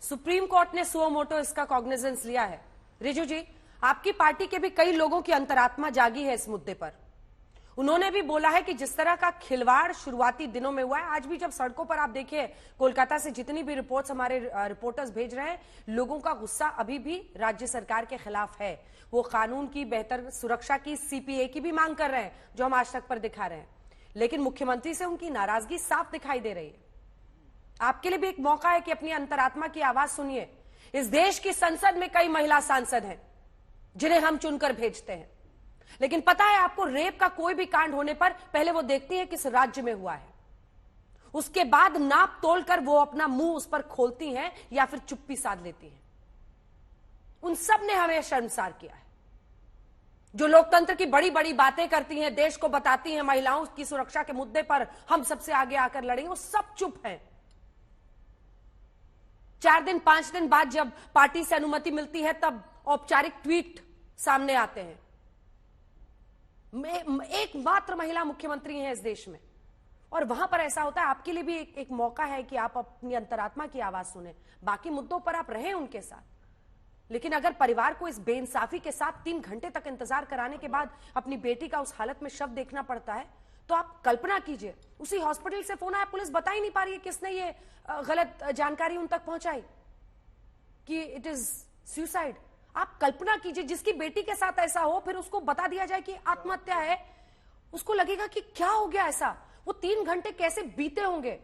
Supreme court ने suo motu इसका cognizance लिया है। रिजू जी, आपकी पार्टी के भी कई लोगों की अंतरात्मा जागी है इस मुद्दे पर। उन्होंने भी बोला है कि जिस तरह का खिलवाड़ शुरुआती दिनों में हुआ है, आज भी जब सड़कों पर आप देखिए, कोलकाता से जितनी भी रिपोर्ट्स हमारे रिपोर्टर्स भेज रहे हैं, लोगों का गुस्सा अभी भी राज्य सरकार के खिलाफ है। वो कानून की बेहतर सुरक्षा की, सीपीए की भी मांग कर रहे हैं, जो हम आज तक पर दिखा रहे हैं, लेकिन मुख्यमंत्री से उनकी नाराजगी साफ दिखाई दे रही है। आपके लिए भी एक मौका है कि अपनी अंतरात्मा की आवाज सुनिए। इस देश की संसद में कई महिला सांसद हैं जिन्हें हम चुनकर भेजते हैं, लेकिन पता है आपको, रेप का कोई भी कांड होने पर पहले वो देखती है किस राज्य में हुआ है, उसके बाद नाप तोल कर वो अपना मुंह उस पर खोलती हैं या फिर चुप्पी साध लेती हैं। उन सब ने हमें शर्मसार किया है। जो लोकतंत्र की बड़ी बड़ी बातें करती हैं, देश को बताती हैं महिलाओं की सुरक्षा के मुद्दे पर हम सबसे आगे आकर लड़ेंगे, वो सब चुप हैं। 4 दिन 5 दिन बाद जब पार्टी से अनुमति मिलती है, तब औपचारिक ट्वीट सामने आते हैं। एकमात्र महिला मुख्यमंत्री हैं इस देश में, और वहां पर ऐसा होता है। आपके लिए भी एक मौका है कि आप अपनी अंतरात्मा की आवाज सुने। बाकी मुद्दों पर आप रहें उनके साथ, लेकिन अगर परिवार को इस बेइंसाफी के साथ 3 घंटे तक इंतजार कराने के बाद अपनी बेटी का उस हालत में शव देखना पड़ता है, तो आप कल्पना कीजिए, उसी हॉस्पिटल से फोन आया, पुलिस बता ही नहीं पा रही है किसने ये गलत जानकारी उन तक पहुंचाई कि इट इज सुसाइड। आप कल्पना कीजिए, जिसकी बेटी के साथ ऐसा हो, फिर उसको बता दिया जाए कि आत्महत्या है, उसको लगेगा कि क्या हो गया ऐसा। वो 3 घंटे कैसे बीते होंगे।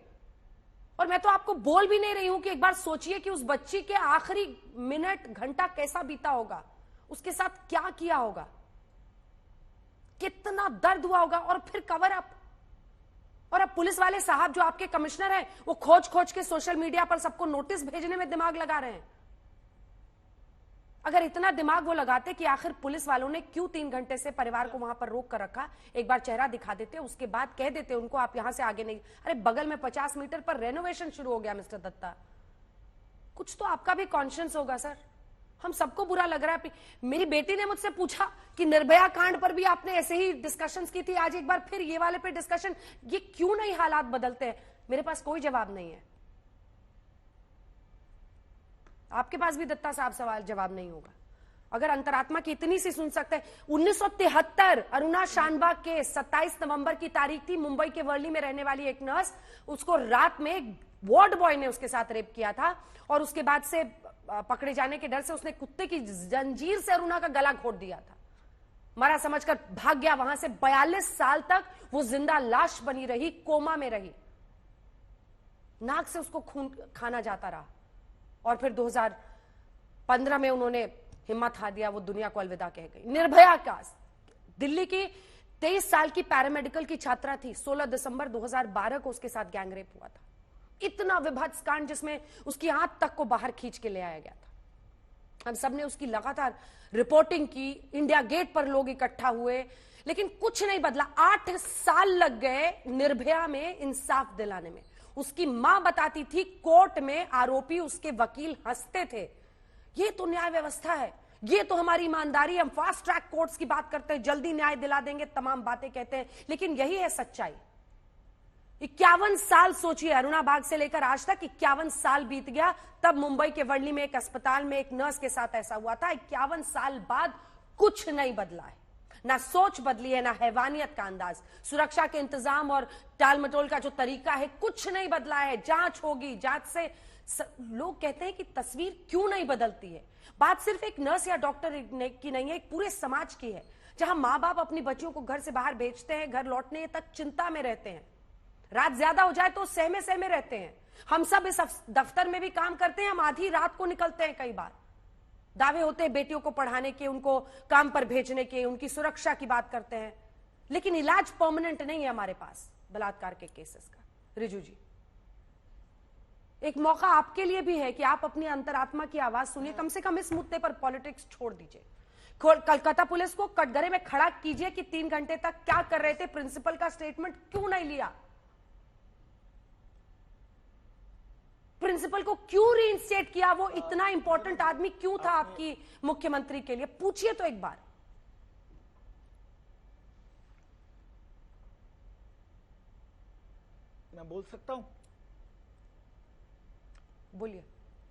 और मैं तो आपको बोल भी नहीं रही हूं कि एक बार सोचिए कि उस बच्ची के आखिरी मिनट घंटा कैसा बीता होगा, उसके साथ क्या किया होगा, कितना दर्द हुआ होगा। और फिर कवर अप। और अब पुलिस वाले साहब जो आपके कमिश्नर हैं, वो खोज खोज के सोशल मीडिया पर सबको नोटिस भेजने में दिमाग लगा रहे हैं। अगर इतना दिमाग वो लगाते कि आखिर पुलिस वालों ने क्यों 3 घंटे से परिवार को वहां पर रोक कर रखा, एक बार चेहरा दिखा देते, उसके बाद कह देते उनको आप यहां से आगे नहीं। अरे बगल में 50 मीटर पर रेनोवेशन शुरू हो गया मिस्टर दत्ता, कुछ तो आपका भी कॉन्शियस होगा सर। हम सबको बुरा लग रहा है। मेरी बेटी ने मुझसे पूछा कि निर्भया कांड पर भी आपने ऐसे ही डिस्कशंस की थी, आज एक बार फिर ये वाले पे डिस्कशन, ये क्यों नहीं हालात बदलते हैं? मेरे पास कोई जवाब नहीं है। आपके पास भी दत्ता साहब सवाल जवाब नहीं होगा। अगर अंतरात्मा की इतनी सी सुन सकते हैं। 1973 अरुणा शानबाग के 27 नवंबर की तारीख थी। मुंबई के वर्ली में रहने वाली एक नर्स, उसको रात में वार्ड बॉय ने उसके साथ रेप किया था, और उसके बाद से पकड़े जाने के डर से उसने कुत्ते की जंजीर से अरुणा का गला घोट दिया था। मरा समझकर भाग गया वहां से। 42 साल तक वो जिंदा लाश बनी रही, कोमा में रही, नाक से उसको खून खाना जाता रहा। और फिर 2015 में उन्होंने हिम्मत हार दिया, वो दुनिया को अलविदा कह गई। निर्भया का दिल्ली की 23 साल की पैरामेडिकल की छात्रा थी। 16 दिसंबर 2012 को उसके साथ गैंगरेप हुआ था। इतना विभत्स कांड जिसमें उसकी आंत तक को बाहर खींच के ले आया गया था। हम सबने उसकी लगातार रिपोर्टिंग की, इंडिया गेट पर लोग इकट्ठा हुए, लेकिन कुछ नहीं बदला। 8 साल लग गए निर्भया में इंसाफ दिलाने में। उसकी मां बताती थी, कोर्ट में आरोपी उसके वकील हंसते थे। ये तो न्याय व्यवस्था है, ये तो हमारी ईमानदारी। हम फास्ट ट्रैक कोर्ट्स की बात करते हैं, जल्दी न्याय दिला देंगे, तमाम बातें कहते हैं, लेकिन यही है सच्चाई। 51 साल सोचिए, अरुणा बाग से लेकर आज तक 51 साल बीत गया। तब मुंबई के वर्ली में एक अस्पताल में एक नर्स के साथ ऐसा हुआ था। 51 साल बाद कुछ नहीं बदला है, ना सोच बदली है, ना हैवानियत का अंदाज। सुरक्षा के इंतजाम और टाल मटोल का जो तरीका है, कुछ नहीं बदला है। जांच होगी, जांच से लोग कहते हैं कि तस्वीर क्यों नहीं बदलती है। बात सिर्फ एक नर्स या डॉक्टर की नहीं है, एक पूरे समाज की है, जहां मां बाप अपनी बच्चियों को घर से बाहर भेजते हैं, घर लौटने तक चिंता में रहते हैं। रात ज्यादा हो जाए तो सहमे सहमे रहते हैं। हम सब इस दफ्तर में भी काम करते हैं, हम आधी रात को निकलते हैं। कई बार दावे होते हैं बेटियों को पढ़ाने के, उनको काम पर भेजने के, उनकी सुरक्षा की बात करते हैं, लेकिन इलाज परमानेंट नहीं है हमारे पास बलात्कार के केसेस का। रिजू जी, एक मौका आपके लिए भी है कि आप अपनी अंतरात्मा की आवाज सुनिए। कम से कम इस मुद्दे पर पॉलिटिक्स छोड़ दीजिए। कलकत्ता पुलिस को कटघरे में खड़ा कीजिए कि 3 घंटे तक क्या कर रहे थे, प्रिंसिपल का स्टेटमेंट क्यों नहीं लिया, प्रिंसिपल को क्यों रीइंस्टेट किया, वो इतना इंपॉर्टेंट आदमी क्यों था आपकी मुख्यमंत्री के लिए, पूछिए तो एक बार। मैं बोल सकता हूं? बोलिए।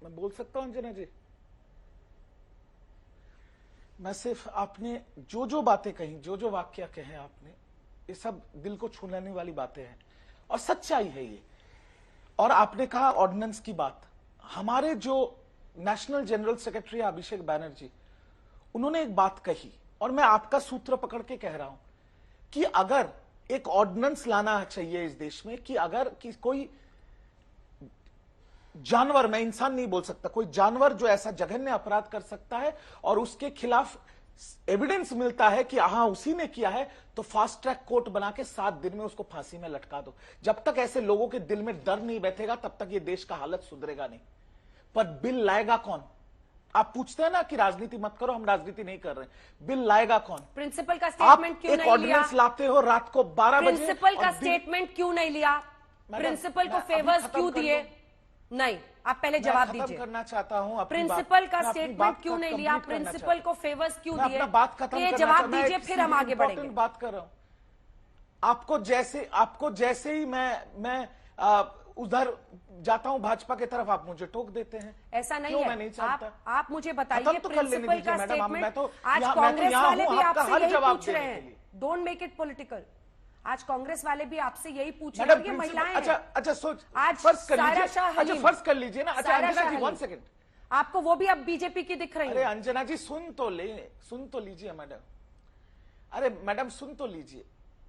मैं बोल सकता हूं अंजना जी? मैं सिर्फ आपने जो जो बातें कही, जो जो वाक्य कहे आपने, ये सब दिल को छू लेने वाली बातें हैं और सच्चाई है ये। और आपने कहा ऑर्डिनेंस की बात, हमारे जो नेशनल जनरल सेक्रेटरी अभिषेक बैनर्जी, उन्होंने एक बात कही और मैं आपका सूत्र पकड़ के कह रहा हूं कि अगर एक ऑर्डिनेंस लाना चाहिए इस देश में कि अगर कोई जानवर, मैं इंसान नहीं बोल सकता, कोई जानवर जो ऐसा जघन्य अपराध कर सकता है और उसके खिलाफ एविडेंस मिलता है कि हाँ उसी ने किया है, तो फास्ट ट्रैक कोर्ट बना के 7 दिन में उसको फांसी में लटका दो। जब तक ऐसे लोगों के दिल में डर नहीं बैठेगा तब तक ये देश का हालत सुधरेगा नहीं। पर बिल लाएगा कौन? आप पूछते हैं ना कि राजनीति मत करो, हम राजनीति नहीं कर रहे, बिल लाएगा कौन? प्रिंसिपल का स्टेटमेंट क्यों नहीं लिया? ऑर्डिनेंस लाते हो रात को 12 बजे, प्रिंसिपल का स्टेटमेंट क्यों नहीं लिया? प्रिंसिपल को फेवर्स क्यों दिए? नहीं, आप पहले जवाब दीजिए। करना चाहता हूं प्रिंसिपल का स्टेटमेंट क्यों नहीं लिया? प्रिंसिपल को फेवर्स क्यों दिए? ये जवाब दीजिए, फिर हम आगे बढ़ेंगे। बात कर रहा हूं आपको जैसे ही मैं उधर जाता हूं भाजपा की तरफ, आप मुझे टोक देते हैं। ऐसा नहीं है। मैं नहीं चाहता। आप मुझे बताइए, तो प्रिंसिपल का स्टेटमेंट आज मैं कांग्रेस वाले भी आपसे यही जवाब पूछ रहे हैं। Don't make it political. आज कांग्रेस वाले भी आपसे यही पूछ रहे हैं कि महिलाएं। अच्छा सोच, आज फर्ज कर लीजिए। अच्छा फर्ज कर लीजिए ना। अच्छा अंजना जी 1 सेकंड, आपको वो भी अब बीजेपी की दिख रही है। अरे अंजना जी सुन तो लीजिए मैडम। अरे मैडम सुन तो लीजिए।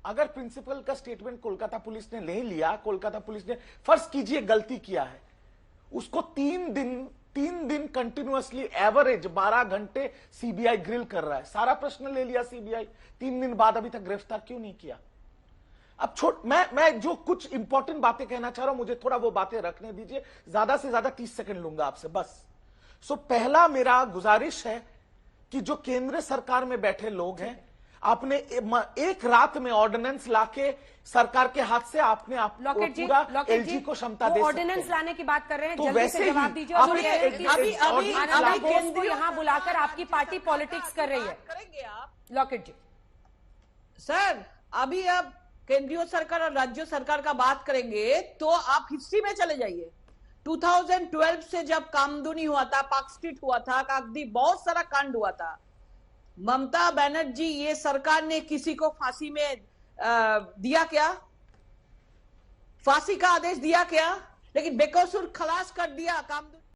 अगर प्रिंसिपल का स्टेटमेंट कोलकाता पुलिस ने नहीं लिया, कोलकाता पुलिस ने फर्ज कीजिए गलती किया है, उसको 3 दिन कंटिन्यूअसली एवरेज 12 घंटे सीबीआई ग्रिल कर रहा है, सारा प्रश्न ले लिया सीबीआई, 3 दिन बाद अभी तक गिरफ्तार क्यों नहीं किया? अब मैं जो कुछ इंपॉर्टेंट बातें कहना चाह रहा हूं, मुझे थोड़ा वो बातें रखने दीजिए, ज्यादा से ज्यादा 30 सेकंड लूंगा आपसे बस। पहला मेरा गुजारिश है कि जो केंद्र सरकार में बैठे लोग हैं, आपने एक रात में ऑर्डिनेंस लाके सरकार के हाथ से आपने पूरा एलजी को क्षमता दे सकते हैं। ऑर्डिनेंस लाने की बात कर रहे हैं, तो जल्दी से जवाब दीजिए। अभी को यहाँ बुलाकर आपकी पार्टी पॉलिटिक्स कर रही है। करेंगे आप लॉकेट जी? सर, अभी आप केंद्रीय सरकार और राज्य सरकार का बात करेंगे तो आप हिस्ट्री में चले जाइए। 2012 से जब कामदुनी हुआ था, पार्क स्ट्रीट हुआ था, कागदी बहुत सारा कांड हुआ था, ममता बनर्जी ये सरकार ने किसी को फांसी में दिया क्या? फांसी का आदेश दिया क्या? लेकिन बेकसूर खलास कर दिया कामदुनी।